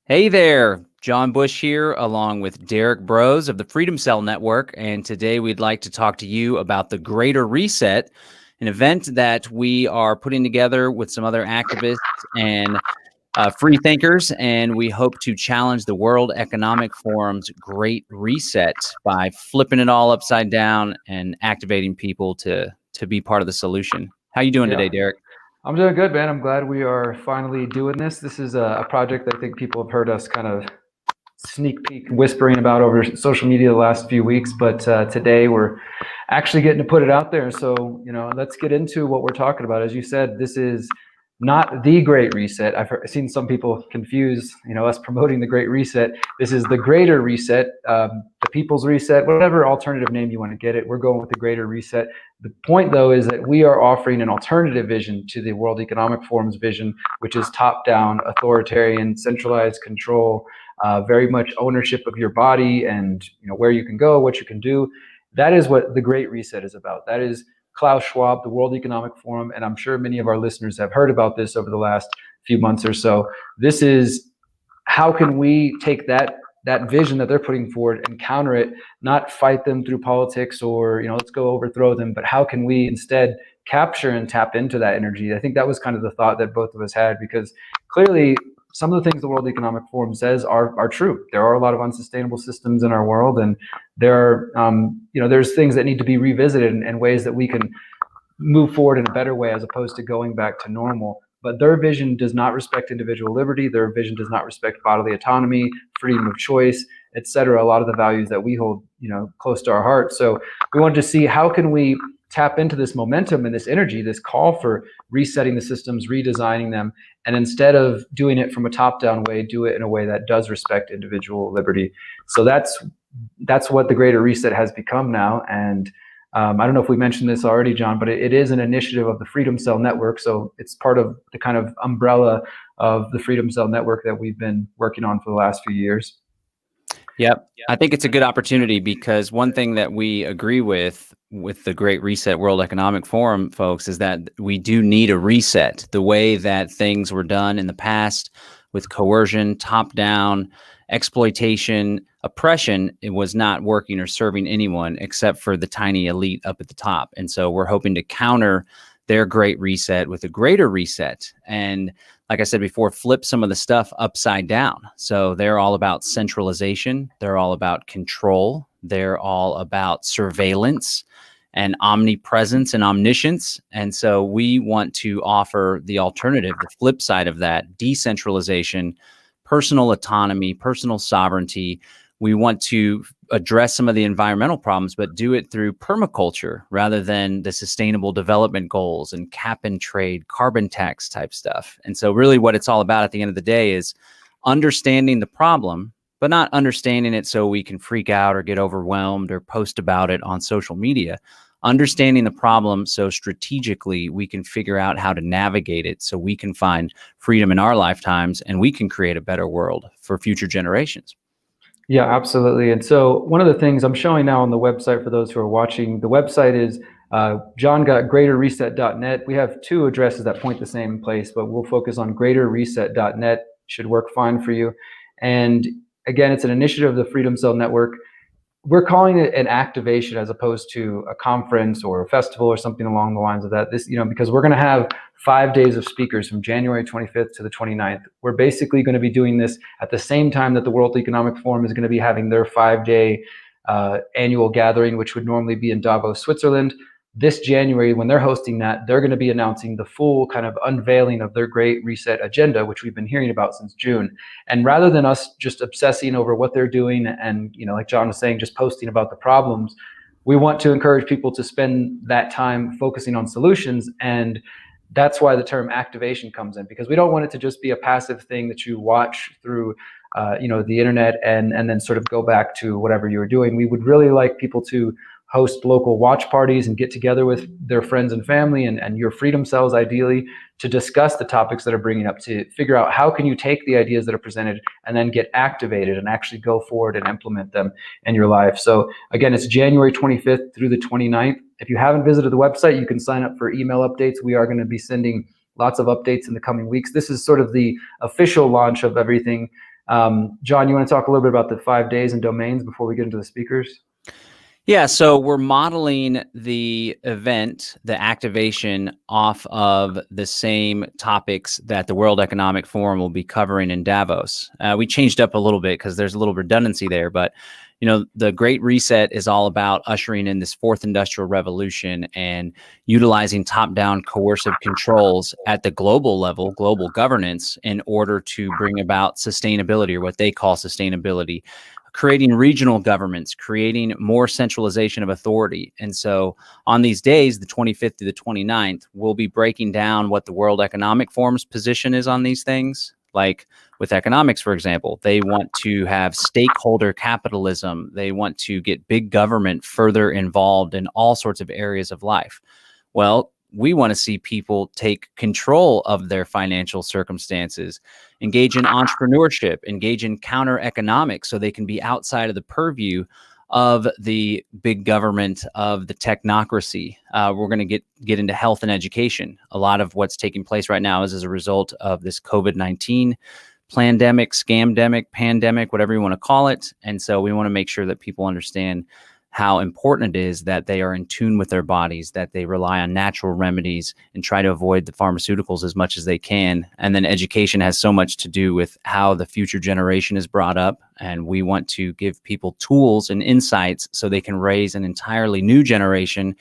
Hey there, John Bush here, along with Derrick Broze of the Freedom Cell Network. And today we'd like to talk to you about the Greater Reset, an event that we are putting together with some other activists and free thinkers. And we hope to challenge the World Economic Forum's Great Reset by flipping it all upside down and activating people to be part of the solution. How you doing today, Derrick? I'm doing good, man. I'm glad we are finally doing this. This is a project that I think people have heard us kind of sneak peek whispering about over social media the last few weeks, but today we're actually getting to put it out there. So, let's get into what we're talking about. As you said, this is not the Great Reset. Seen some people confuse, us promoting the Great Reset. This is the Greater Reset, the People's Reset, whatever alternative name you want to get it. We're going with the Greater Reset. The point, though, is that we are offering an alternative vision to the World Economic Forum's vision, which is top-down, authoritarian, centralized control, very much ownership of your body and where you can go, what you can do. That is what the Great Reset is about. That is Klaus Schwab, the World Economic Forum, and I'm sure many of our listeners have heard about this over the last few months or so. This is how can we take that vision that they're putting forward and counter it, not fight them through politics or let's go overthrow them, but how can we instead capture and tap into that energy? I think that was kind of the thought that both of us had, because clearly some of the things the World Economic Forum says are true. There are a lot of unsustainable systems in our world, and there are there's things that need to be revisited and ways that we can move forward in a better way as opposed to going back to normal. But their vision does not respect individual liberty. Their vision does not respect bodily autonomy, freedom of choice, etc. A lot of the values that we hold, close to our heart. So we wanted to see how can we tap into this momentum and this energy, this call for resetting the systems, redesigning them, and instead of doing it from a top-down way, do it in a way that does respect individual liberty. So that's what the Greater Reset has become now. And I don't know if we mentioned this already, John, but it is an initiative of the Freedom Cell Network. So it's part of the kind of umbrella of the Freedom Cell Network that we've been working on for the last few years. Yep. I think it's a good opportunity because one thing that we agree with the Great Reset World Economic Forum folks is that we do need a reset. The way that things were done in the past with coercion, top-down, exploitation, oppression, it was not working or serving anyone except for the tiny elite up at the top. And so we're hoping to counter their Great Reset with a Greater Reset. And like I said before, flip some of the stuff upside down. So they're all about centralization. They're all about control. They're all about surveillance and omnipresence and omniscience. And so we want to offer the alternative, the flip side of that: decentralization, personal autonomy, personal sovereignty. We want to address some of the environmental problems, but do it through permaculture rather than the sustainable development goals and cap and trade, carbon tax type stuff. And so really what it's all about at the end of the day is understanding the problem, but not understanding it so we can freak out or get overwhelmed or post about it on social media. Understanding the problem so strategically we can figure out how to navigate it so we can find freedom in our lifetimes and we can create a better world for future generations. Yeah, absolutely. And so one of the things I'm showing now on the website for those who are watching, the website is john.greaterreset.net. We have two addresses that point the same place, but we'll focus on greaterreset.net. Should work fine for you. And again, it's an initiative of the Freedom Cell Network. We're calling it an activation as opposed to a conference or a festival or something along the lines of that. This, because we're going to have 5 days of speakers from January 25th to the 29th. We're basically going to be doing this at the same time that the World Economic Forum is going to be having their 5-day annual gathering, which would normally be in Davos, Switzerland. This January, when they're hosting that, they're going to be announcing the full kind of unveiling of their Great Reset agenda, which we've been hearing about since June. And rather than us just obsessing over what they're doing and, like John was saying, just posting about the problems, we want to encourage people to spend that time focusing on solutions. And that's why the term activation comes in, because we don't want it to just be a passive thing that you watch through the internet and then sort of go back to whatever you were doing. We would really like people to host local watch parties and get together with their friends and family and your freedom cells, ideally, to discuss the topics that are bringing up, to figure out how can you take the ideas that are presented and then get activated and actually go forward and implement them in your life. So again, it's January 25th through the 29th. If you haven't visited the website, you can sign up for email updates. We are going to be sending lots of updates in the coming weeks. This is sort of the official launch of everything. John, you want to talk a little bit about the 5 days and domains before we get into the speakers? Yeah, so we're modeling the event, the activation, off of the same topics that the World Economic Forum will be covering in Davos. We changed up a little bit because there's a little redundancy there, but the Great Reset is all about ushering in this fourth industrial revolution and utilizing top-down coercive controls at the global level, global governance, in order to bring about sustainability, or what they call sustainability, creating regional governments, creating more centralization of authority. And so on these days, the 25th to the 29th, we'll be breaking down what the World Economic Forum's position is on these things. Like with economics, for example, they want to have stakeholder capitalism. They want to get big government further involved in all sorts of areas of life. Well, we want to see people take control of their financial circumstances, engage in entrepreneurship, engage in counter economics so they can be outside of the purview of the big government, of the technocracy. We're going to get into health and education. A lot of what's taking place right now is as a result of this COVID-19 pandemic, scamdemic, pandemic, whatever you want to call it. And so we want to make sure that people understand how important it is that they are in tune with their bodies, that they rely on natural remedies and try to avoid the pharmaceuticals as much as they can. And then education has so much to do with how the future generation is brought up. And we want to give people tools and insights so they can raise an entirely new generation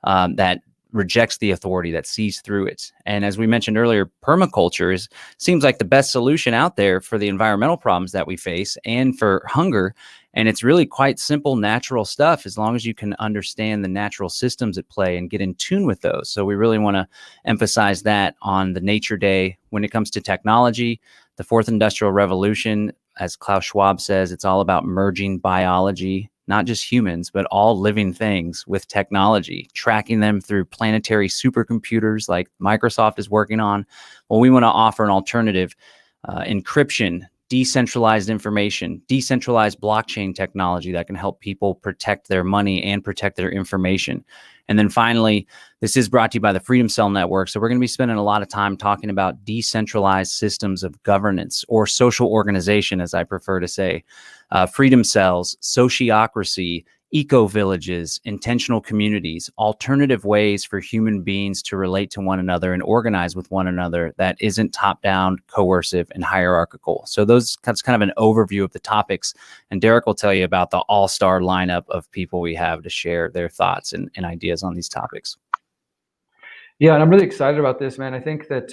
that rejects the authority, that sees through it. And as we mentioned earlier, permaculture seems like the best solution out there for the environmental problems that we face and for hunger. And it's really quite simple, natural stuff, as long as you can understand the natural systems at play and get in tune with those. So we really want to emphasize that on the Nature Day. When it comes to technology, the fourth industrial revolution, as Klaus Schwab says, it's all about merging biology, not just humans, but all living things, with technology, tracking them through planetary supercomputers like Microsoft is working on. Well, we want to offer an alternative, encryption, decentralized information, decentralized blockchain technology that can help people protect their money and protect their information. And then finally, this is brought to you by the Freedom Cell Network. So we're going to be spending a lot of time talking about decentralized systems of governance, or social organization, as I prefer to say. Freedom cells, sociocracy, eco-villages, intentional communities, alternative ways for human beings to relate to one another and organize with one another that isn't top-down, coercive, and hierarchical. So that's kind of an overview of the topics. And Derrick will tell you about the all-star lineup of people we have to share their thoughts and ideas on these topics. Yeah, and I'm really excited about this, man. I think that,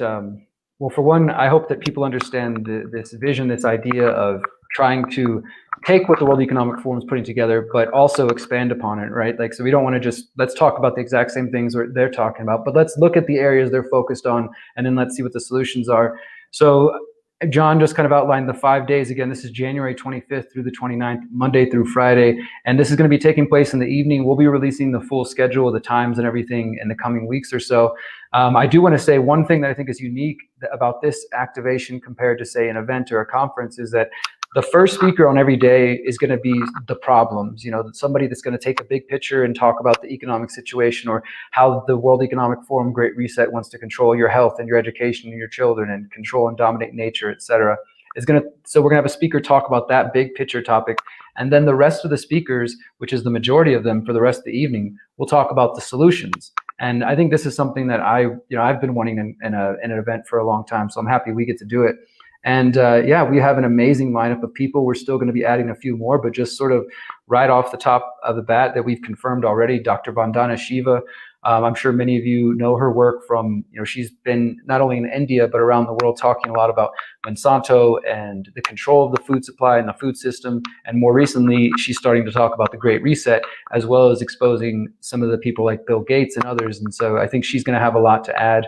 well, for one, I hope that people understand this vision, this idea of trying to take what the World Economic Forum is putting together, but also expand upon it, right? Like, so we don't want to just, let's talk about the exact same things they're talking about, but let's look at the areas they're focused on, and then let's see what the solutions are. So John just kind of outlined the 5 days. Again, this is January 25th through the 29th, Monday through Friday. And this is going to be taking place in the evening. We'll be releasing the full schedule of the times and everything in the coming weeks or so. I do want to say one thing that I think is unique about this activation compared to, say, an event or a conference is that the first speaker on every day is going to be the problems, somebody that's going to take a big picture and talk about the economic situation, or how the World Economic Forum Great Reset wants to control your health and your education and your children, and control and dominate nature, etc. So we're going to have a speaker talk about that big picture topic. And then the rest of the speakers, which is the majority of them for the rest of the evening, will talk about the solutions. And I think this is something that I've been wanting in an event for a long time. So I'm happy we get to do it. And yeah, we have an amazing lineup of people. We're still going to be adding a few more, but just sort of right off the top of the bat that we've confirmed already, Dr. Vandana Shiva. I'm sure many of you know her work from, she's been not only in India, but around the world, talking a lot about Monsanto and the control of the food supply and the food system. And more recently, she's starting to talk about the Great Reset, as well as exposing some of the people like Bill Gates and others. And so I think she's going to have a lot to add.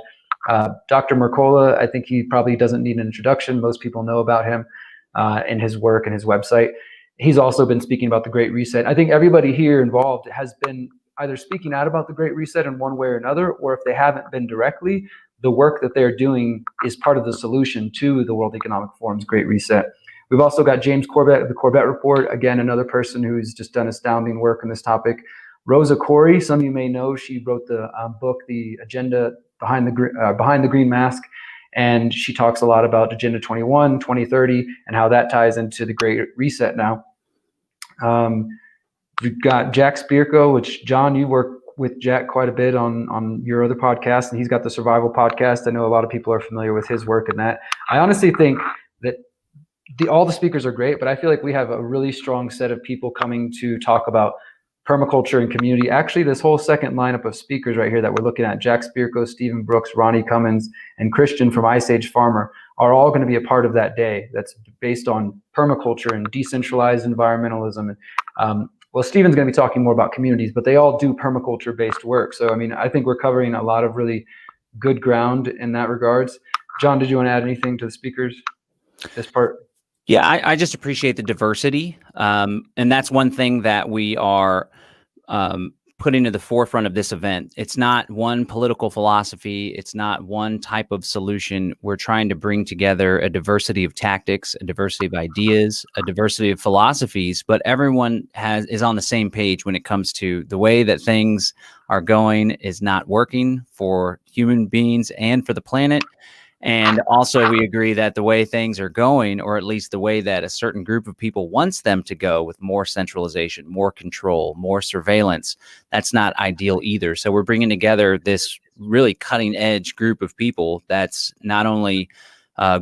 Dr. Mercola, I think he probably doesn't need an introduction. Most people know about him and his work and his website. He's also been speaking about the Great Reset. I think everybody here involved has been either speaking out about the Great Reset in one way or another, or if they haven't been directly, the work that they're doing is part of the solution to the World Economic Forum's Great Reset. We've also got James Corbett of the Corbett Report, again, another person who's just done astounding work on this topic. Rosa Corey, some of you may know, she wrote the book, The Agenda Behind the Green Mask. And she talks a lot about Agenda 21, 2030, and how that ties into the Great Reset now. We've got Jack Spirko, which, John, you work with Jack quite a bit on your other podcast, and he's got the Survival podcast. I know a lot of people are familiar with his work in that. I honestly think that all the speakers are great, but I feel like we have a really strong set of people coming to talk about permaculture and community. Actually, this whole second lineup of speakers right here that we're looking at, Jack Spirko, Stephen Brooks, Ronnie Cummins, and Christian from Ice Age Farmer, are all going to be a part of that day that's based on permaculture and decentralized environmentalism. Well, Stephen's going to be talking more about communities, but they all do permaculture-based work. So, I mean, I think we're covering a lot of really good ground in that regards. John, did you want to add anything to the speakers, this part? Yeah, I just appreciate the diversity. And that's one thing that we are putting to the forefront of this event. It's not one political philosophy. It's not one type of solution. We're trying to bring together a diversity of tactics, a diversity of ideas, a diversity of philosophies, but everyone is on the same page when it comes to the way that things are going is not working for human beings and for the planet. And also we agree that the way things are going, or at least the way that a certain group of people wants them to go with more centralization, more control, more surveillance, that's not ideal either. So we're bringing together this really cutting edge group of people that's not only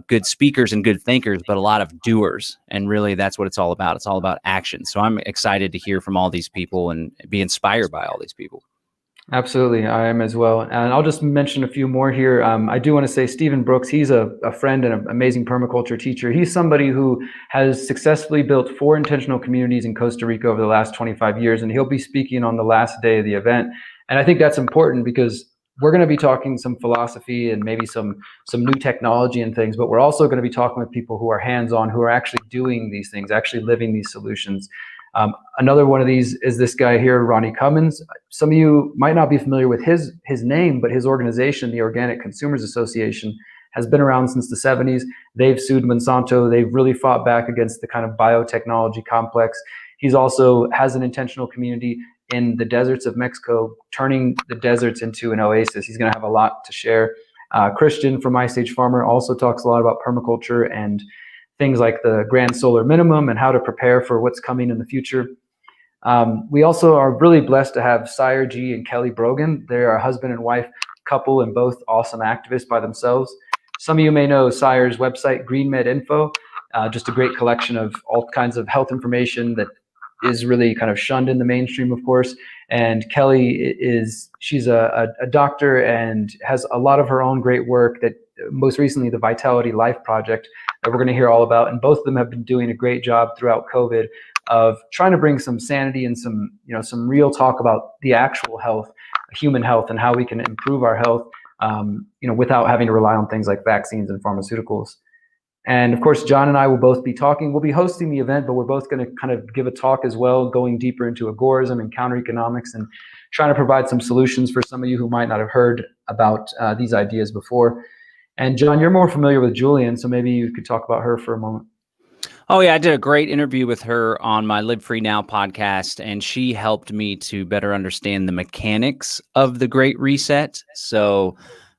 good speakers and good thinkers, but a lot of doers. And really that's what it's all about. It's all about action. So I'm excited to hear from all these people and be inspired by all these people. Absolutely, I am as well. And I'll just mention a few more here. I do want to say Stephen Brooks, he's a friend and an amazing permaculture teacher. He's somebody who has successfully built 4 intentional communities in Costa Rica over the last 25 years, and he'll be speaking on the last day of the event. And I think that's important because we're going to be talking some philosophy and maybe some new technology and things, but we're also going to be talking with people who are hands-on, who are actually doing these things, actually living these solutions. Another one of these is this guy here, Ronnie Cummins. Some of you might not be familiar with his name, but his organization, the Organic Consumers Association, has been around since the 70s. They've sued Monsanto. They've really fought back against the kind of biotechnology complex. He's also has an intentional community in the deserts of Mexico, turning the deserts into an oasis. He's going to have a lot to share. Christian from Ice Age Farmer also talks a lot about permaculture and things like the grand solar minimum and how to prepare for what's coming in the future. We also are really blessed to have Sire G and Kelly Brogan. They're a husband and wife couple and both awesome activists by themselves. Some of you may know Sire's website, Green Med Info, just a great collection of all kinds of health information that is really kind of shunned in the mainstream, of course. And Kelly she's a doctor and has a lot of her own great work, that most recently the Vitality Life Project that we're going to hear all about. And both of them have been doing a great job throughout COVID of trying to bring some sanity and some real talk about the actual health, human health, and how we can improve our health, without having to rely on things like vaccines and pharmaceuticals. And of course, John and I will both be talking. We'll be hosting the event, but we're both going to kind of give a talk as well, going deeper into agorism and counter economics and trying to provide some solutions for some of you who might not have heard about these ideas before. And John, you're more familiar with Julian, so maybe you could talk about her for a moment. Oh, yeah, I did a great interview with her on my Live Free Now podcast, and she helped me to better understand the mechanics of the Great Reset. So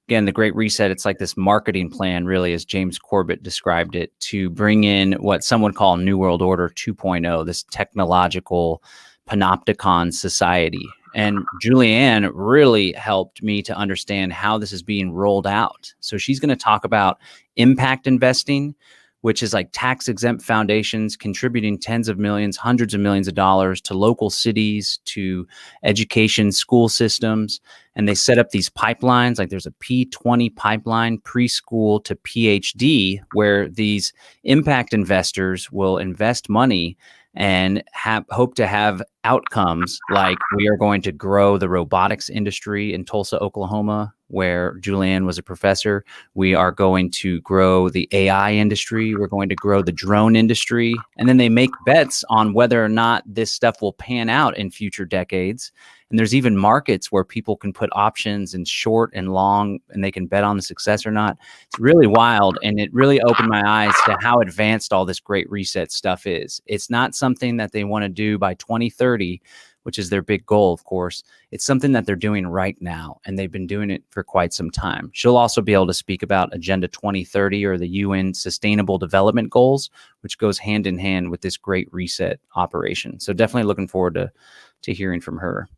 again, the Great Reset, it's like this marketing plan, really, as James Corbett described it, to bring in what some would call New World Order 2.0, this technological panopticon society. And Julianne really helped me to understand how this is being rolled out. So she's going to talk about impact investing, which is like tax-exempt foundations contributing tens of millions, hundreds of millions of dollars to local cities, to education, school systems. And they set up these pipelines, like there's a P20 pipeline, preschool to PhD, where these impact investors will invest money and hope to have outcomes like we are going to grow the robotics industry in Tulsa, Oklahoma, where Julianne was a professor. We are going to grow the AI industry. We're going to grow the drone industry. And then they make bets on whether or not this stuff will pan out in future decades. And there's even markets where people can put options in short and long, and they can bet on the success or not. It's really wild. And it really opened my eyes to how advanced all this Great Reset stuff is. It's not something that they want to do by 2030, which is their big goal, of course. It's something that they're doing right now, and they've been doing it for quite some time. She'll also be able to speak about Agenda 2030 or the UN Sustainable Development Goals, which goes hand in hand with this Great Reset operation. So definitely looking forward to hearing from her.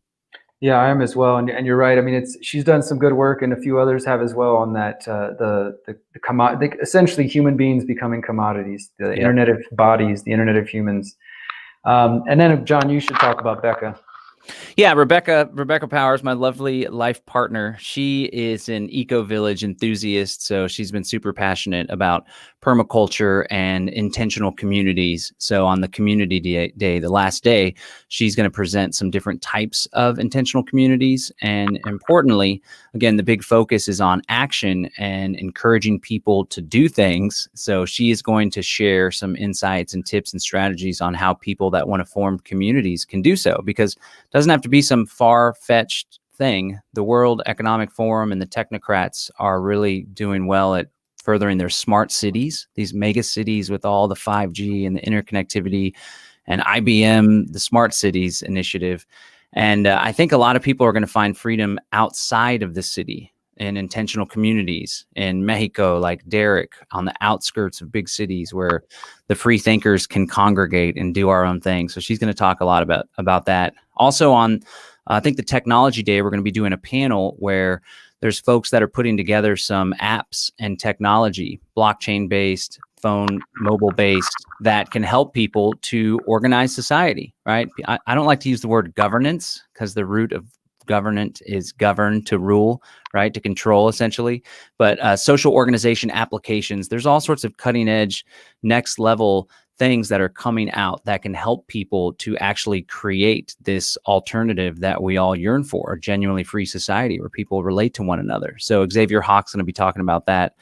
Yeah, I am as well, and you're right. I mean, she's done some good work, and a few others have as well on that. Essentially human beings becoming commodities, the Internet of bodies, the Internet of humans. And then, John, you should talk about Becca. Yeah, Rebecca Powers, my lovely life partner. She is an eco-village enthusiast, so she's been super passionate about permaculture and intentional communities. So on the community day, the last day, she's going to present some different types of intentional communities. And importantly, again, the big focus is on action and encouraging people to do things. So she is going to share some insights and tips and strategies on how people that want to form communities can do so, because it doesn't have to be some far-fetched thing. The World Economic Forum and the technocrats are really doing well at furthering their smart cities, these mega cities with all the 5G and the interconnectivity, and IBM, the Smart Cities initiative. And I think a lot of people are going to find freedom outside of the city in intentional communities in Mexico, like Derrick, on the outskirts of big cities where the free thinkers can congregate and do our own thing. So she's going to talk a lot about that. Also on, I think the technology day, we're going to be doing a panel where there's folks that are putting together some apps and technology, blockchain-based, mobile-based, that can help people to organize society, right? I don't like to use the word governance because the root of governance is govern, to rule, right? To control, essentially. But social organization applications, there's all sorts of cutting edge, next level things that are coming out that can help people to actually create this alternative that we all yearn for, a genuinely free society where people relate to one another. So Xavier Hawk's going to be talking about that.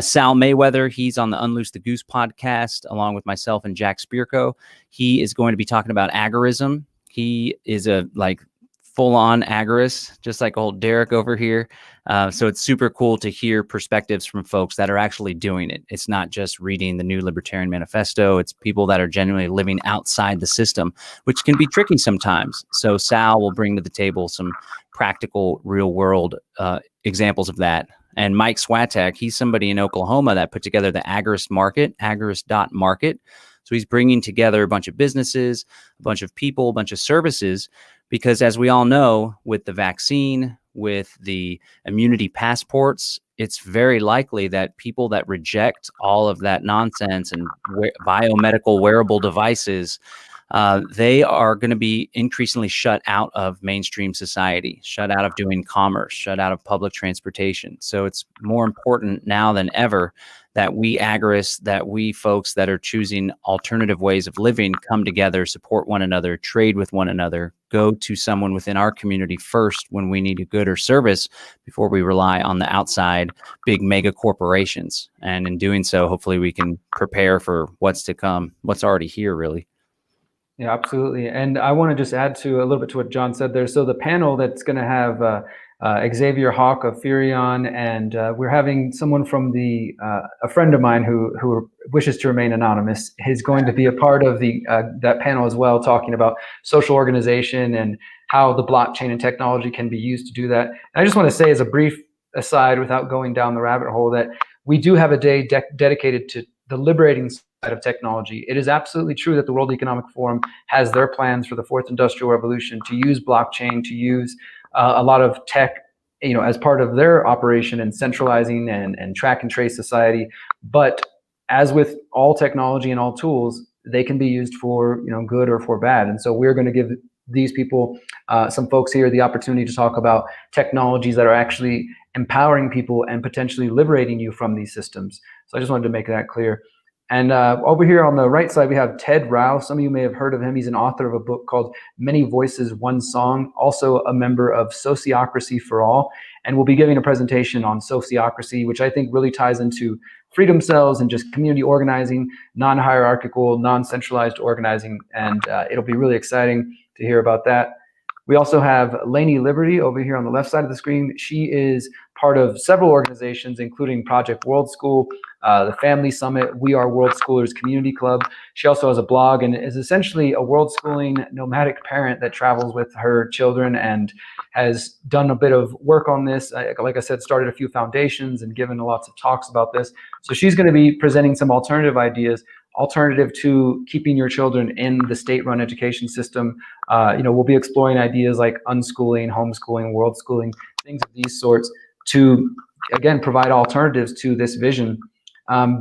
Sal Mayweather, he's on the Unloose the Goose podcast, along with myself and Jack Spirko. He is going to be talking about agorism. He is a full-on agorist, just like old Derrick over here. So it's super cool to hear perspectives from folks that are actually doing it. It's not just reading the New Libertarian Manifesto. It's people that are genuinely living outside the system, which can be tricky sometimes. So Sal will bring to the table some practical, real-world examples of that. And Mike Swatek, he's somebody in Oklahoma that put together the Agorist Market, agorist.market. So he's bringing together a bunch of businesses, a bunch of people, a bunch of services, because as we all know, with the vaccine, with the immunity passports, it's very likely that people that reject all of that nonsense and biomedical wearable devices, they are going to be increasingly shut out of mainstream society, shut out of doing commerce, shut out of public transportation. So it's more important now than ever that we agorists, that we folks that are choosing alternative ways of living come together, support one another, trade with one another, go to someone within our community first when we need a good or service before we rely on the outside big mega corporations. And in doing so, hopefully we can prepare for what's to come, what's already here, really. Yeah, absolutely. And I want to just add to a little bit to what John said there. So the panel that's going to have Xavier Hawk of Furion, and we're having someone from a friend of mine who wishes to remain anonymous. He's going to be a part of that panel as well, talking about social organization and how the blockchain and technology can be used to do that. And I just want to say as a brief aside, without going down the rabbit hole, that we do have a day dedicated to the liberating side of technology. It is absolutely true that the World Economic Forum has their plans for the fourth industrial revolution to use blockchain, to use a lot of tech, as part of their operation and centralizing and track and trace society. But as with all technology and all tools, they can be used for good or for bad. And so we're going to give these people, some folks here, the opportunity to talk about technologies that are actually empowering people and potentially liberating you from these systems. So I just wanted to make that clear. And over here on the right side, we have Ted Rao. Some of you may have heard of him. He's an author of a book called Many Voices, One Song, also a member of Sociocracy for All. And we'll be giving a presentation on sociocracy, which I think really ties into freedom cells and just community organizing, non-hierarchical, non-centralized organizing. And it'll be really exciting to hear about that. We also have Lainey Liberty over here on the left side of the screen. She is part of several organizations, including Project World School, the Family Summit, We Are World Schoolers Community Club. She also has a blog and is essentially a world schooling nomadic parent that travels with her children and has done a bit of work on this. Like I said, started a few foundations and given lots of talks about this. So she's going to be presenting some alternative ideas, alternative to keeping your children in the state-run education system. We'll be exploring ideas like unschooling, homeschooling, world schooling, things of these sorts to, again, provide alternatives to this vision.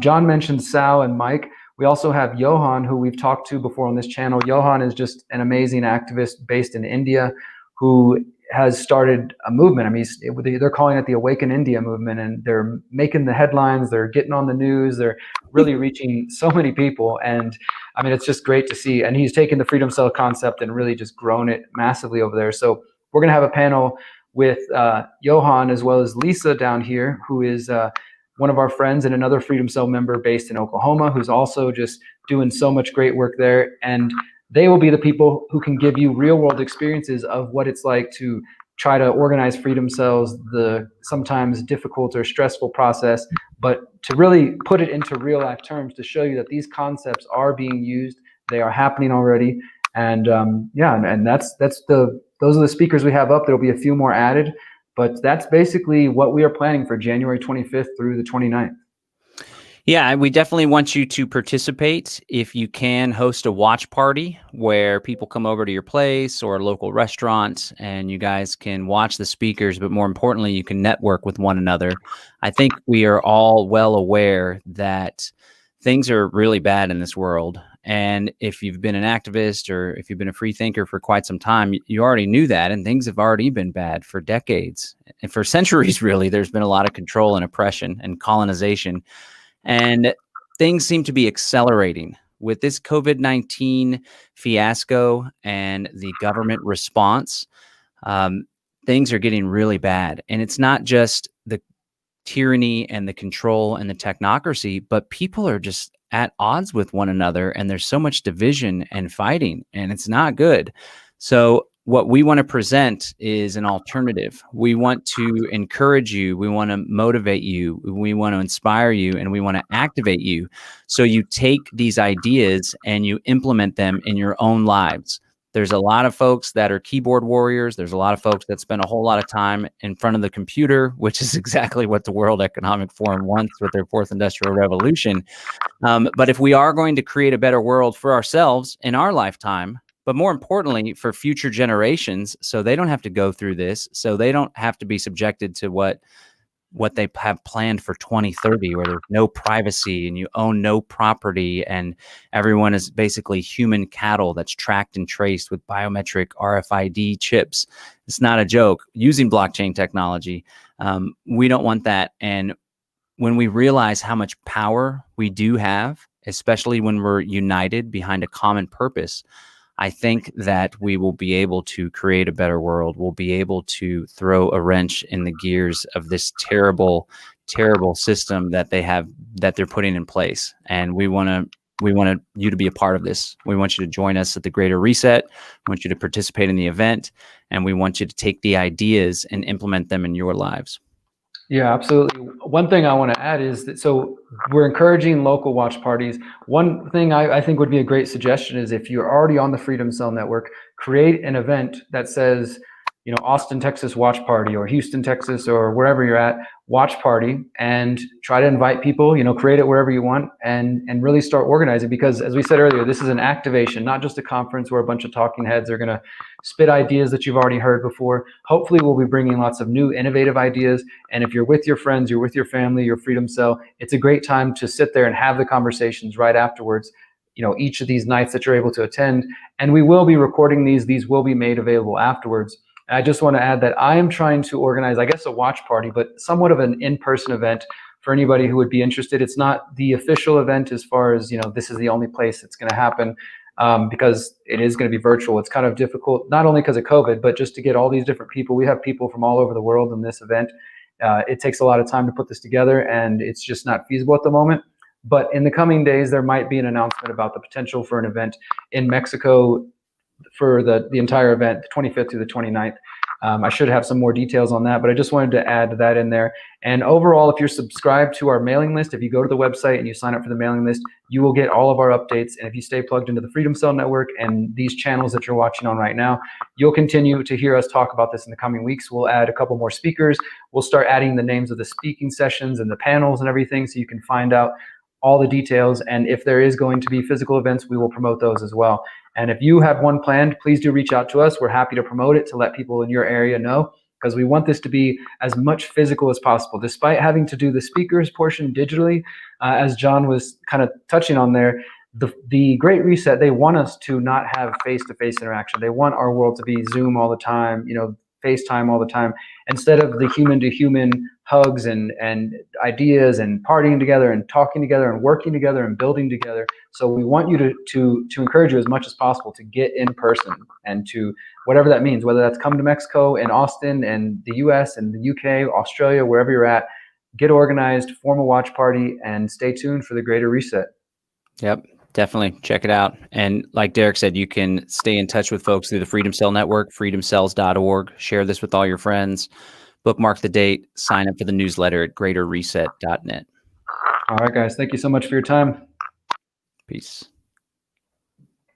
John mentioned Sal and Mike. We also have Johan, who we've talked to before on this channel. Johan is just an amazing activist based in India who has started a movement. I mean, they're calling it the Awaken India movement, and they're making the headlines. They're getting on the news. They're really reaching so many people. And I mean, it's just great to see. And he's taken the Freedom Cell concept and really just grown it massively over there. So we're going to have a panel with Johan as well as Lisa down here, who is one of our friends and another Freedom Cell member based in Oklahoma, who's also just doing so much great work there. And they will be the people who can give you real world experiences of what it's like to try to organize Freedom Cells, the sometimes difficult or stressful process, but to really put it into real life terms to show you that these concepts are being used, they are happening already. And those are the speakers we have up. There'll be a few more added, but that's basically what we are planning for January 25th through the 29th. Yeah, we definitely want you to participate. If you can, host a watch party where people come over to your place or a local restaurant and you guys can watch the speakers, but more importantly, you can network with one another. I think we are all well aware that things are really bad in this world. And if you've been an activist or if you've been a free thinker for quite some time, you already knew that, and things have already been bad for decades. And for centuries, really, there's been a lot of control and oppression and colonization. And things seem to be accelerating with this COVID-19 fiasco and the government response. Things are getting really bad. And it's not just the tyranny and the control and the technocracy, but people are just at odds with one another. And there's so much division and fighting, and it's not good. So what we want to present is an alternative. We want to encourage you. We want to motivate you. We want to inspire you, and we want to activate you. So you take these ideas and you implement them in your own lives. There's a lot of folks that are keyboard warriors. There's a lot of folks that spend a whole lot of time in front of the computer, which is exactly what the World Economic Forum wants with their fourth industrial revolution. But if we are going to create a better world for ourselves in our lifetime, but more importantly, for future generations, so they don't have to go through this, so they don't have to be subjected to what they have planned for 2030, where there's no privacy and you own no property and everyone is basically human cattle that's tracked and traced with biometric RFID chips. It's not a joke. Using blockchain technology, we don't want that. And when we realize how much power we do have, especially when we're united behind a common purpose, I think that we will be able to create a better world. We'll be able to throw a wrench in the gears of this terrible, terrible system that they're putting in place. And we want you to be a part of this. We want you to join us at the Greater Reset. We want you to participate in the event, and we want you to take the ideas and implement them in your lives. Yeah, absolutely. One thing I want to add is that, so we're encouraging local watch parties. One thing I think would be a great suggestion is if you're already on the Freedom Cell Network, create an event that says, Austin, Texas watch party, or Houston, Texas, or wherever you're at, watch party, and try to invite people, create it wherever you want, and really start organizing. Because as we said earlier, this is an activation, not just a conference where a bunch of talking heads are going to spit ideas that you've already heard before. Hopefully we'll be bringing lots of new innovative ideas. And if you're with your friends, you're with your family, your Freedom Cell, it's a great time to sit there and have the conversations right afterwards, each of these nights that you're able to attend. And we will be recording these will be made available afterwards. And I just want to add that I am trying to organize, I guess, a watch party, but somewhat of an in-person event for anybody who would be interested. It's not the official event as far as, this is the only place it's going to happen, because it is going to be virtual. It's kind of difficult, not only because of COVID, but just to get all these different people. We have people from all over the world in this event. It takes a lot of time to put this together, and it's just not feasible at the moment. But in the coming days, there might be an announcement about the potential for an event in Mexico for the entire event, the 25th through the 29th. I should have some more details on that, but I just wanted to add that in there. And overall, if you're subscribed to our mailing list, if you go to the website and you sign up for the mailing list, you will get all of our updates. And if you stay plugged into the Freedom Cell Network and these channels that you're watching on right now, you'll continue to hear us talk about this in the coming weeks. We'll add a couple more speakers. We'll start adding the names of the speaking sessions and the panels and everything, so you can find out all the details. And if there is going to be physical events, we will promote those as well. And if you have one planned, please do reach out to us. We're happy to promote it, to let people in your area know, because we want this to be as much physical as possible. Despite having to do the speakers portion digitally, as John was kind of touching on there, the Great Reset, they want us to not have face-to-face interaction. They want our world to be Zoom all the time, FaceTime all the time, instead of the human-to-human hugs and ideas and partying together and talking together and working together and building together. So we want you to encourage you as much as possible to get in person, and to whatever that means, whether that's come to Mexico and Austin and the US and the UK, Australia, wherever you're at, get organized, form a watch party, and stay tuned for the Greater Reset. Yep. Definitely check it out. And like Derrick said, you can stay in touch with folks through the Freedom Cell Network, freedomcells.org. Share this with all your friends. Bookmark the date. Sign up for the newsletter at greaterreset.net. All right, guys. Thank you so much for your time. Peace.